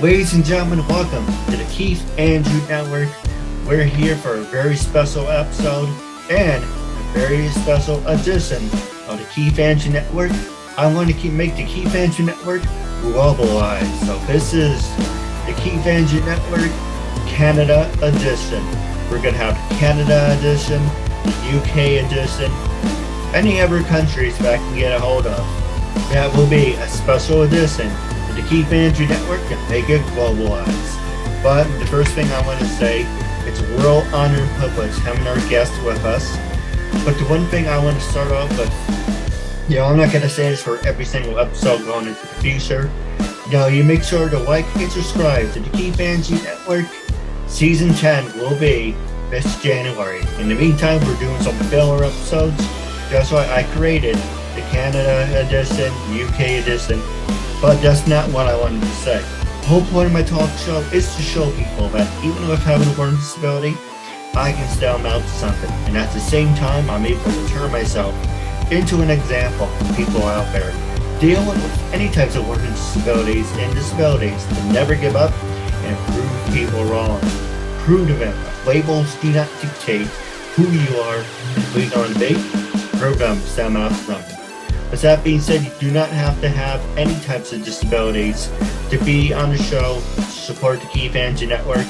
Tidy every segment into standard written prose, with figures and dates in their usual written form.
Ladies and gentlemen, welcome to the Keith Network. We're here for a very special episode and a very special edition of the Keith Network. I want to make the Keith Network globalized. So this is the Keith Network Canada edition. We're going to have the Canada edition, the UK edition, any other countries that I can get a hold of. That will be a special edition of the Keith Network and make it globalized. But the first thing I want to say, it's a real honor and privilege having our guests with us. But the one thing I want to start off with, I'm not going to say this for every single episode going into the future. You make sure to like and subscribe to the Keith Network. Season 10 will be this January. In the meantime, we're doing some filler episodes. That's why I created the Canada edition, UK edition, but that's not what I wanted to say. The whole point of my talk show is to show people that even with having a learning disability, I can still amount to something. And at the same time, I'm able to turn myself into an example for people out there dealing with any types of learning disabilities and disabilities to never give up and prove people wrong. Prove to them that labels do not dictate who you are and who you're going to be. Prove them to stem out something. With that being said, you do not have to have any types of disabilities to be on the show, to support the Keith Network,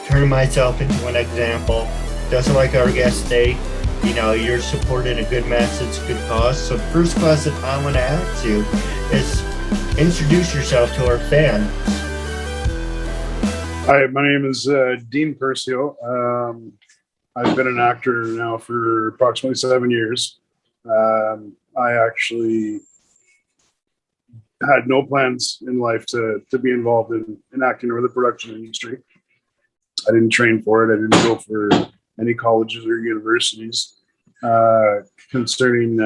turn myself into an example. Just like our guest today, you're supporting a good message, good cause. So the first question I want to ask you is introduce yourself to our fans. Hi, my name is Dean Perseo. I've been an actor now for approximately 7 years. I actually had no plans in life to be involved in acting or the production industry. I didn't train for it. I didn't go for any colleges or universities concerning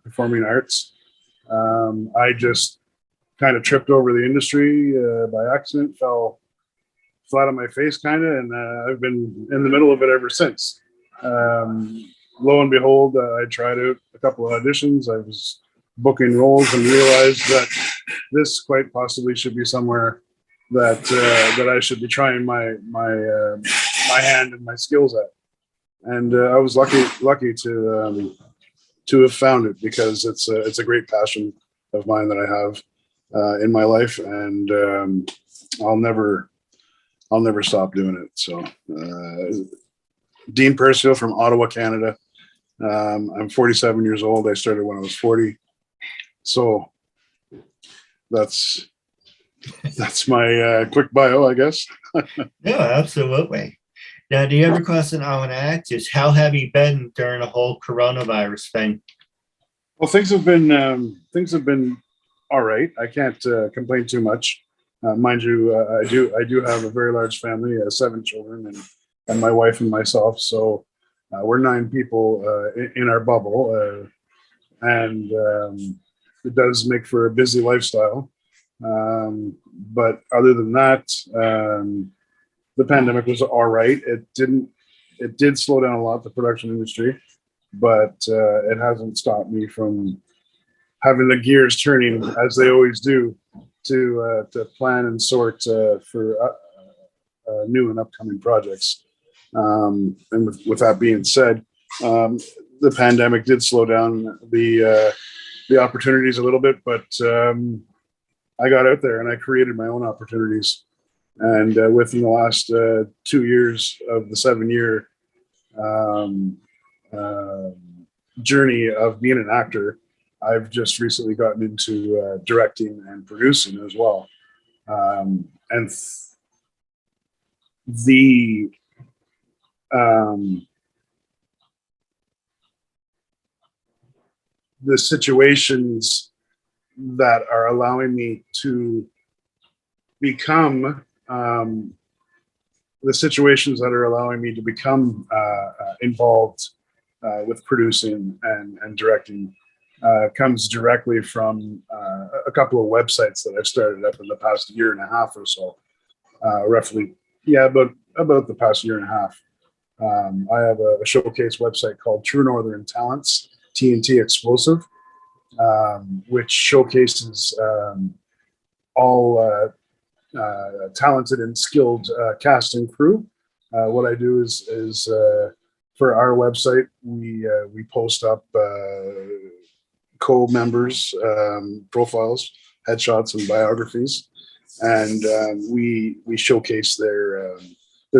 performing arts. I just kind of tripped over the industry by accident, fell flat on my face kind of, and I've been in the middle of it ever since. Lo and behold, I tried out a couple of auditions. I was booking roles and realized that this quite possibly should be somewhere that I should be trying my hand and my skills at. And I was lucky to have found it, because it's a great passion of mine that I have in my life, and I'll never stop doing it. So, Dean Perseo from Ottawa, Canada. I'm 47 years old. I started when I was 40. So that's my quick bio, I guess. Yeah, absolutely. Now, the other question I want to ask is, how have you been during the whole coronavirus thing? Well, things have been all right. I can't complain too much. Mind you, I do have a very large family, 7 children, and my wife and myself. So we're 9 people in our bubble, and it does make for a busy lifestyle. But other than that, the pandemic was all right. It did slow down a lot, the production industry, but it hasn't stopped me from having the gears turning, as they always do, to plan and sort for new and upcoming projects. And with that being said, the pandemic did slow down the opportunities a little bit, but I got out there and I created my own opportunities. And within the last 2 years of the 7-year journey of being an actor, I've just recently gotten into directing and producing as well. And the situations that are allowing me to become involved with producing and directing comes directly from a couple of websites that I've started up in the past year and a half or so, roughly. Yeah, about the past year and a half. I have a showcase website called True Northern Talents, T.N.T. Explosive, which showcases all talented and skilled cast and crew. What I do is for our website, we post up co-members profiles, headshots, and biographies, and we showcase their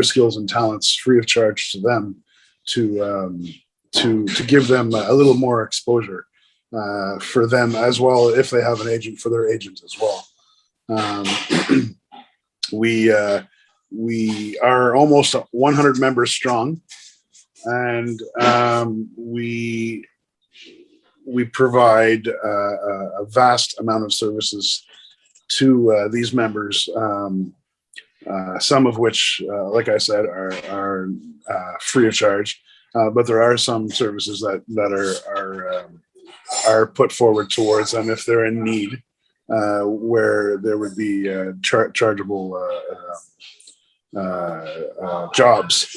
skills and talents free of charge to them to give them a little more exposure for them as well, if they have an agent, for their agent as well. We are almost 100 members strong, and we provide a vast amount of services to these members. Some of which, like I said, are free of charge, but there are some services that are put forward towards them if they're in need, where there would be chargeable jobs,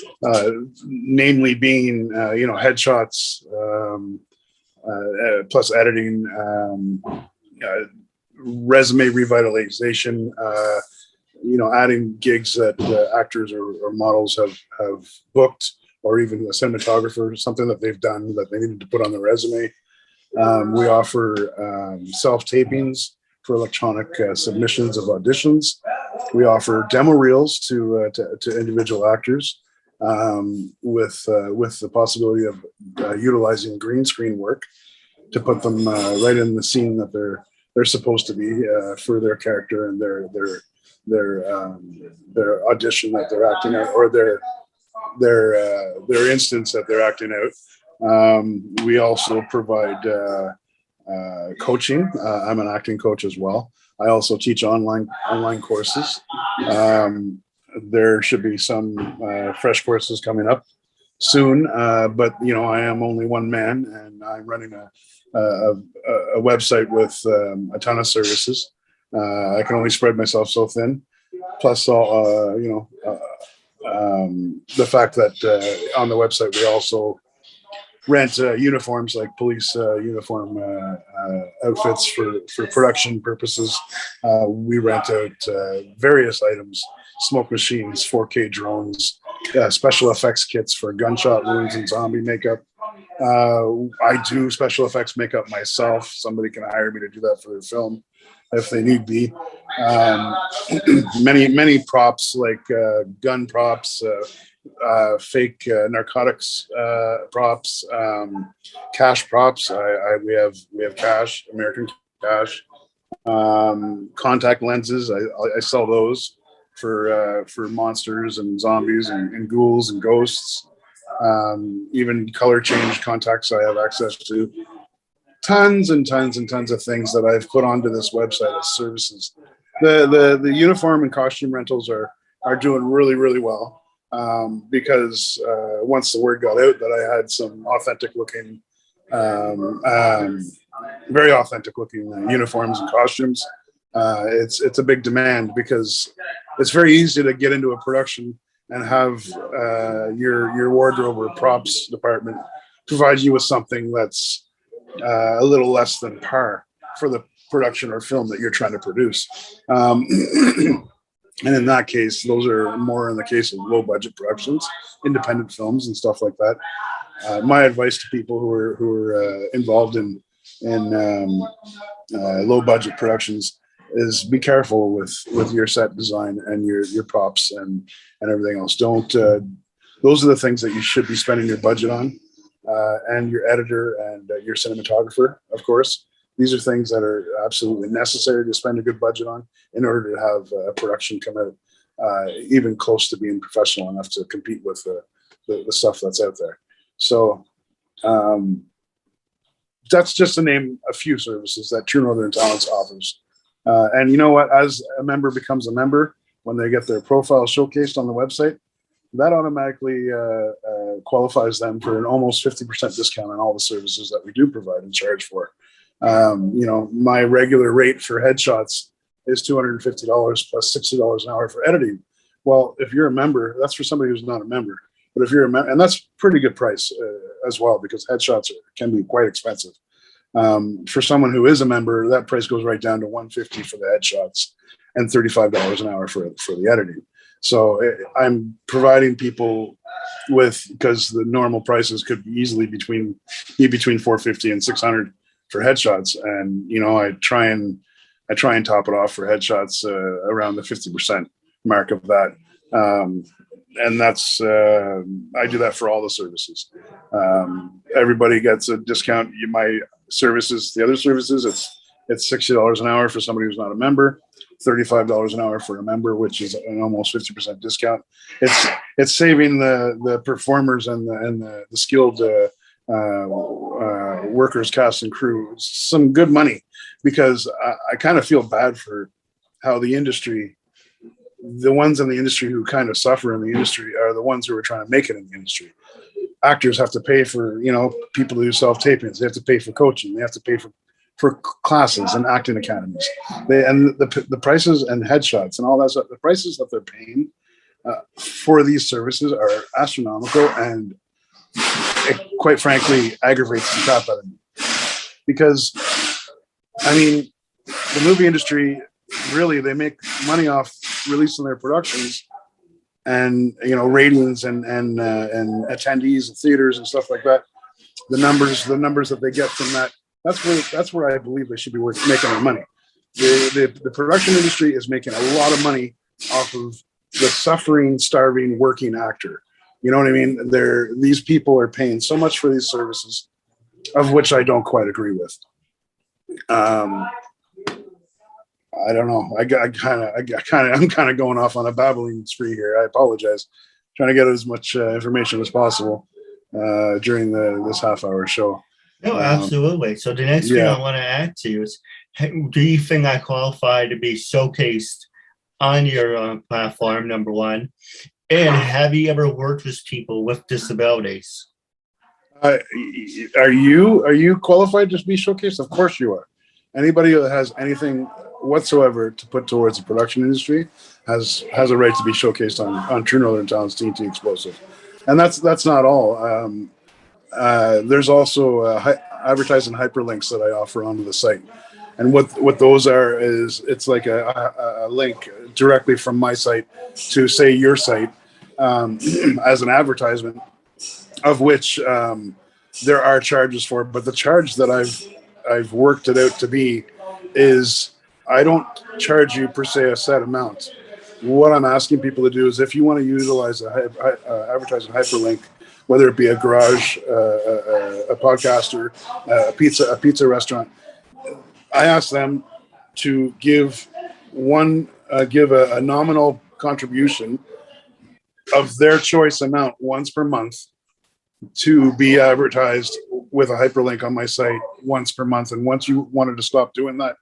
namely being headshots, plus editing, resume revitalization, adding gigs that actors or models have booked, or even a cinematographer, something that they've done that they needed to put on the resume. We offer self-tapings for electronic submissions of auditions. We offer demo reels to individual actors, with the possibility of utilizing green screen work to put them right in the scene that they're supposed to be for their character and their audition that they're acting out, or their instance that they're acting out. We also provide coaching. I'm an acting coach as well. I also teach online courses. There should be some fresh courses coming up soon, but I am only one man, and I'm running a website with a ton of services. I can only spread myself so thin. Plus, the fact that on the website we also rent uniforms, like police uniform outfits for production purposes. We rent out various items: smoke machines, 4K drones, special effects kits for gunshot wounds and zombie makeup. I do special effects makeup myself. Somebody can hire me to do that for their film if they need be. Many props, like gun props, fake narcotics props, cash props. We have cash, American cash, contact lenses. I sell those for monsters and zombies and ghouls and ghosts. Even color change contacts I have access to. Tons and tons and tons of things that I've put onto this website as services. The uniform and costume rentals are doing really, really well, because once the word got out that I had some authentic looking, very authentic looking uniforms and costumes, it's a big demand, because it's very easy to get into a production and have your wardrobe or props department provide you with something that's a little less than par for the production or film that you're trying to produce. And in that case, those are more in the case of low budget productions, independent films and stuff like that. My advice to people who are involved in low budget productions is be careful with your set design and your props and everything else. Those are the things that you should be spending your budget on. And your editor and your cinematographer, of course. These are things that are absolutely necessary to spend a good budget on in order to have a production come out even close to being professional enough to compete with the stuff that's out there. So that's just to name a few services that True Northern Talents offers. And you know what? As a member becomes a member, when they get their profile showcased on the website, that automatically qualifies them for an almost 50% discount on all the services that we do provide and charge for. My regular rate for headshots is $250 plus $60 an hour for editing. Well, if you're a member, that's for somebody who's not a member. But if you're a member, and that's pretty good price as well, because headshots can be quite expensive. For someone who is a member, that price goes right down to $150 for the headshots and $35 an hour for the editing. So I'm providing people with, because the normal prices could easily be between $450 and $600 for headshots, and I try and top it off for headshots around the 50% mark of that. And that's I do that for all the services. Everybody gets a discount. My services, the other services, it's $60 an hour for somebody who's not a member, $35 an hour for a member, which is an almost 50% discount. It's saving the performers and the skilled workers, cast and crew some good money, because I kind of feel bad for how the industry, the ones in the industry who kind of suffer in the industry are the ones who are trying to make it in the industry. Actors have to pay for, people to do self-tapings. They have to pay for coaching. They have to pay for classes and acting academies. And the prices and headshots and all that stuff, the prices that they're paying for these services are astronomical, and it, quite frankly, aggravates the crap out of me. Because, the movie industry, really, they make money off releasing their productions and ratings and attendees and theaters and stuff like that. The numbers that they get from that, that's where I believe they should be making their money. The production industry is making a lot of money off of the suffering, starving, working actor. You know what I mean? These people are paying so much for these services, of which I don't quite agree with. I don't know. I'm kind of going off on a babbling spree here. I apologize. Trying to get as much information as possible during this half-hour show. No, absolutely. So the next thing I want to add to you is, do you think I qualify to be showcased on your platform, number one? And have you ever worked with people with disabilities? Are you qualified to be showcased? Of course you are. Anybody that has anything whatsoever to put towards the production industry has a right to be showcased on True Northern Talents T.N.T. Explosive. And that's not all. There's also advertising hyperlinks that I offer onto the site. And what those are is, it's like a link directly from my site to, say, your site as an advertisement, of which there are charges for. But the charge that I've worked it out to be is, I don't charge you per se a set amount. What I'm asking people to do is, if you want to utilize a advertising hyperlink, whether it be a garage, a podcaster, a pizza restaurant, I ask them to give a nominal contribution of their choice amount once per month to be advertised with a hyperlink on my site once per month. And once you wanted to stop doing that,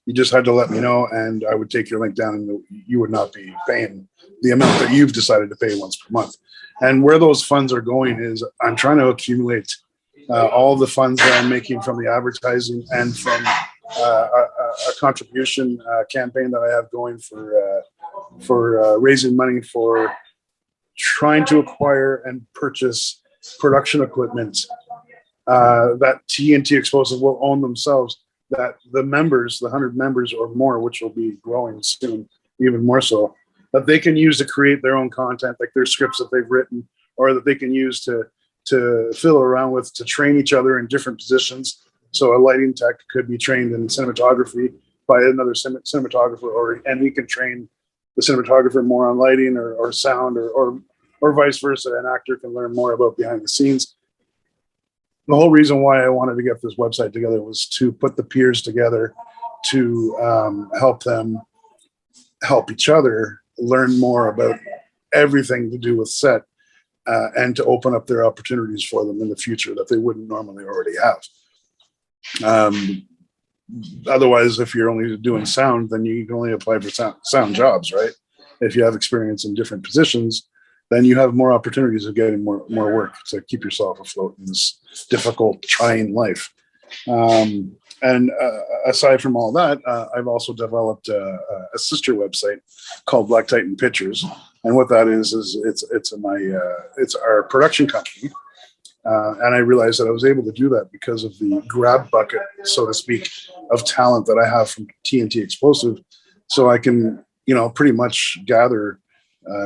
you just had to let me know, and I would take your link down, and you would not be paying the amount that you've decided to pay once per month. And where those funds are going is, I'm trying to accumulate all the funds that I'm making from the advertising and from a contribution campaign that I have going for raising money for trying to acquire and purchase production equipment that T.N.T. Explosive will own themselves, that the members, the 100 members or more, which will be growing soon, even more so, that they can use to create their own content, like their scripts that they've written, or that they can use to fiddle around with, to train each other in different positions. So a lighting tech could be trained in cinematography by another cinematographer, and he can train the cinematographer more on lighting or sound, or vice versa. An actor can learn more about behind the scenes. The whole reason why I wanted to get this website together was to put the peers together to help them help each other learn more about everything to do with set, and to open up their opportunities for them in the future that they wouldn't normally already have. Otherwise, if you're only doing sound, then you can only apply for sound jobs, right? If you have experience in different positions, then you have more opportunities of getting more work to keep yourself afloat in this difficult, trying life. And aside from all that, I've also developed a sister website called Black Titan Pictures. And what that is it's our production company. And I realized that I was able to do that because of the grab bucket, so to speak, of talent that I have from T.N.T Explosive. So I can, pretty much gather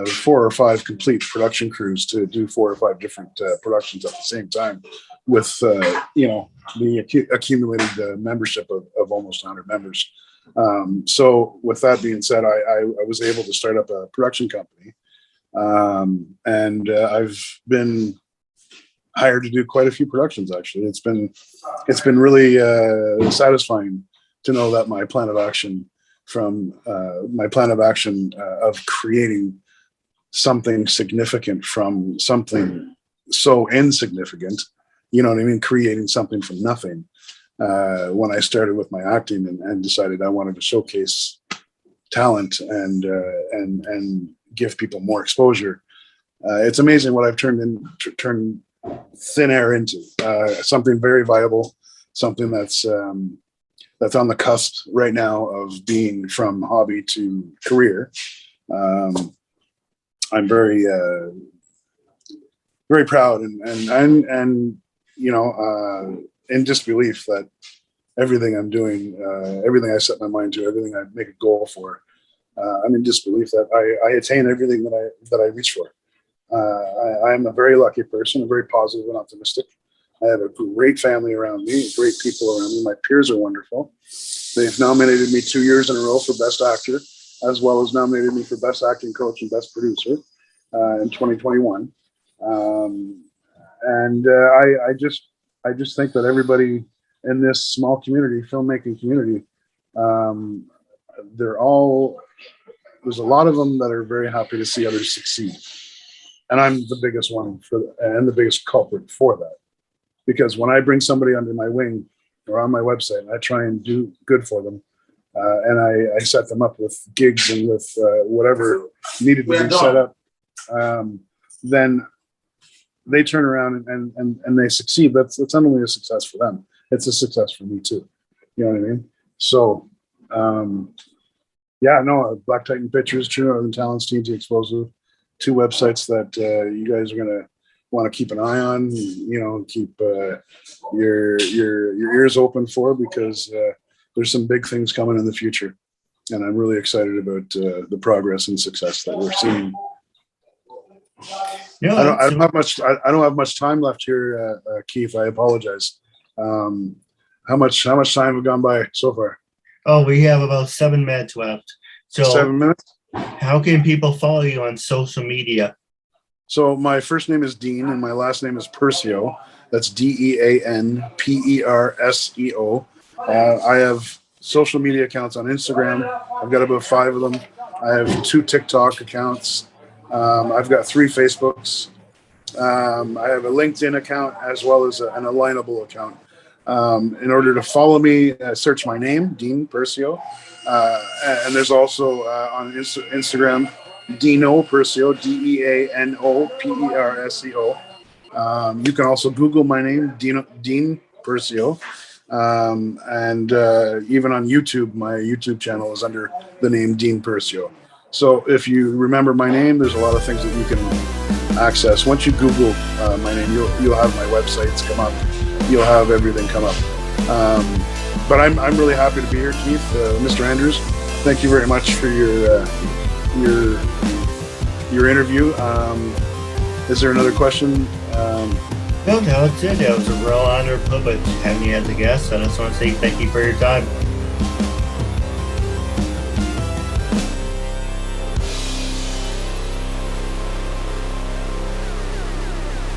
4 or 5 complete production crews to do 4 or 5 different productions at the same time with, the accumulated membership of almost 100 members. So with that being said, I was able to start up a production company. And I've been hired to do quite a few productions. Actually, it's been really satisfying to know that my plan of action of creating something significant from something so insignificant, you know what I mean? Creating something from nothing. When I started with my acting and decided I wanted to showcase talent and give people more exposure, it's amazing what I've turned thin air into something very viable, something that's on the cusp right now of being from hobby to career. I'm very very proud and in disbelief that everything I'm doing, everything I set my mind to, everything I make a goal for, I'm in disbelief that I attain everything that I reach for. I'm a very lucky person. I'm very positive and optimistic. I have a great family around me, great people around me. My peers are wonderful. They've nominated me 2 years in a row for Best Actor, as well as nominated me for Best Acting Coach and Best Producer in 2021. I just think that everybody in this small community, filmmaking community, there's a lot of them that are very happy to see others succeed. And I'm the biggest one and the biggest culprit for that. Because when I bring somebody under my wing or on my website, I try and do good for them. And I set them up with gigs and with whatever needed to be set up. Then they turn around and they succeed. That's not only a success for them, it's a success for me too. You know what I mean? So, Black Titan Pictures, True Northern Talents, T.N.T Explosive, 2 websites that you guys are going to want to keep an eye on, keep your ears open for, because there's some big things coming in the future. And I'm really excited about the progress and success that we're seeing. Yeah, I don't have much time left here, Keith. I apologize. How much time have gone by so far? Oh, we have about 7 minutes left. So 7 minutes. How can people follow you on social media? So my first name is Dean and my last name is Perseo. That's DeanPerseo. I have social media accounts on Instagram. I've got about 5 of them. I have 2 TikTok accounts. I've got 3 Facebooks. I have a LinkedIn account as well as an Alignable account. In order to follow me, search my name, Dean Perseo. And there's also on Instagram, Dino Perseo, DeanoPerseo. You can also Google my name, Dean Perseo. And even on YouTube, my YouTube channel is under the name Dean Perseo. So if you remember my name, there's a lot of things that you can access. Once you Google my name, you'll have my websites come up. You'll have everything come up. But I'm really happy to be here, Keith. Mr. Andrews, thank you very much for your interview. Is there another question? No, that's it. It was a real honor, privilege having you as a guest. I just want to say thank you for your time.